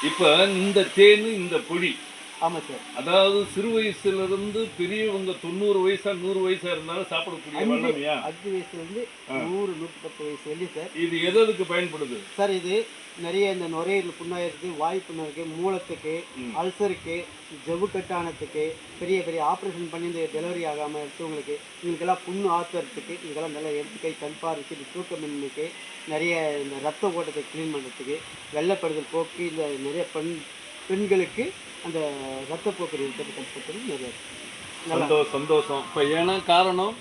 இப்ப இந்த தேனு இந்த பொடி, ஆமாம் சார். அதாவது சிறு வயசுல இருந்து பெரியவங்க 90 வயசா 100 வயசா இருந்தாலும் சாப்பிடக்கூடிய வல்லமையா? 5 வயசுலேருந்து 100, 110 வயசு வரையும் சார். இது எதுக்கு பயன்படுது? சார் இது நிறைய இந்த நுரையீரல் புண்ணாயிருக்கு, வாய் புண்ணாயிருக்கு, மூலத்துக்கு, அல்சருக்கு, ஜவ்வு கட்டானத்துக்கு, பெரிய பெரிய ஆப்ரேஷன் பண்ணி இந்த டெலிவரி ஆகாமல் இருக்கவங்களுக்கு, இவங்களுக்கெல்லாம் புண்ணு ஆத்துறதுக்கு, இதுக்கெல்லாம் நல்லா எடுத்துக்கை கண் பார்வைக்கு, தூக்கமின்மைக்கு, நிறைய இந்த ரத்த ஓட்டத்தை க்ளீன் பண்ணுறதுக்கு, வெள்ளைப்படுதல் போக்கு, இந்த நிறைய பெண்களுக்கு அந்த ரத்தப்போக்கு நிறுத்தத்தை கட்டுப்படுத்துறது நிறைய சந்தோஷம். இப்போ ஏன்னா காரணம்,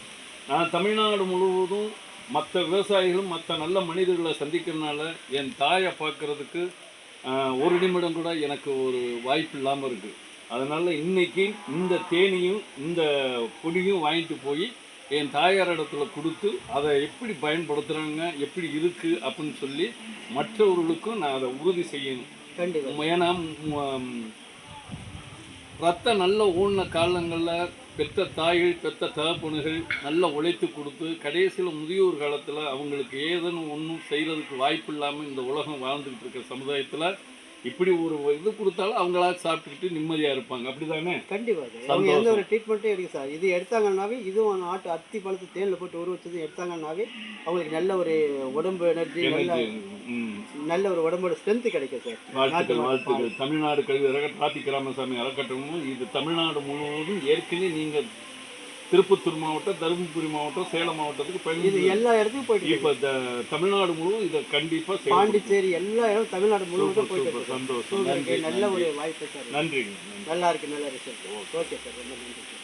நான் தமிழ்நாடு முழுவதும் மற்ற விவசாயிகளும் மற்ற நல்ல மனிதர்களை சந்திக்கிறதுனால என் தாயை பார்க்குறதுக்கு ஒரு நிமிடம் கூட எனக்கு ஒரு வாய்ப்பு இல்லாமல் இருக்குது. அதனால் இன்னைக்கு இந்த தேனியும் இந்த பொடியும் வாங்கிட்டு போய் என் தாயார் இடத்துல கொடுத்து அதை எப்படி பயன்படுத்துகிறாங்க, எப்படி இருக்குது அப்படின்னு சொல்லி மற்றவர்களுக்கும் நான் அதை உறுதி செய்யணும். கண்டிப்பாக. ஏன்னா ரத்தம் நல்ல ஊன காலங்களில் பெற்ற தாய்கள் பெற்ற தகப்பனுகள் நல்லா உழைத்து கொடுத்து கடைசியில் முதியோர் காலத்தில் அவங்களுக்கு ஏதேனும் ஒன்றும் செய்கிறதுக்கு வாய்ப்பு இல்லாமல் இந்த உலகம் வாழ்ந்துக்கிட்டு இருக்கிற சமுதாயத்தில் இப்படி ஒரு இது கொடுத்தாலும் அவங்களா சாப்பிட்டுக்கிட்டு நிம்மதியாக இருப்பாங்க. அப்படி தானே? கண்டிப்பாக. அவங்க எந்த ஒரு ட்ரீட்மெண்ட்டும் எடுக்க சார். இது எடுத்தாங்கன்னாவே இதுவும் நாட்டு அத்தி பழத்து தேனில் போட்டு உருவ வச்சது எடுத்தாங்கன்னாவே அவங்களுக்கு நல்ல ஒரு உடம்பு எனர்ஜி, நல்ல ஒரு உடம்போட ஸ்ட்ரென்த்து கிடைக்கும் சார். வாழ்த்துக்கள். தமிழ்நாடு கல்வி டிராபிக் ராமசாமி அறக்கட்டமும் இது தமிழ்நாடு முழுவதும் ஏற்கனவே நீங்கள் திருப்பத்தூர் மாவட்டம், தருமபுரி மாவட்டம், சேலம் மாவட்டத்துக்கு இது எல்லா இடத்துக்கும் போயிட்டு இப்போ தமிழ்நாடு முழுவதும் இதை கண்டிப்பாக பாண்டிச்சேரி எல்லா இடம் தமிழ்நாடு முழுவதும் போயிட்டு சந்தோஷம். நல்ல ஒரு வாய்ப்பு சார். நன்றி. நல்லா இருக்கு, நல்லா இருக்கு சார். ஓகே சார், ரொம்ப நன்றி சார்.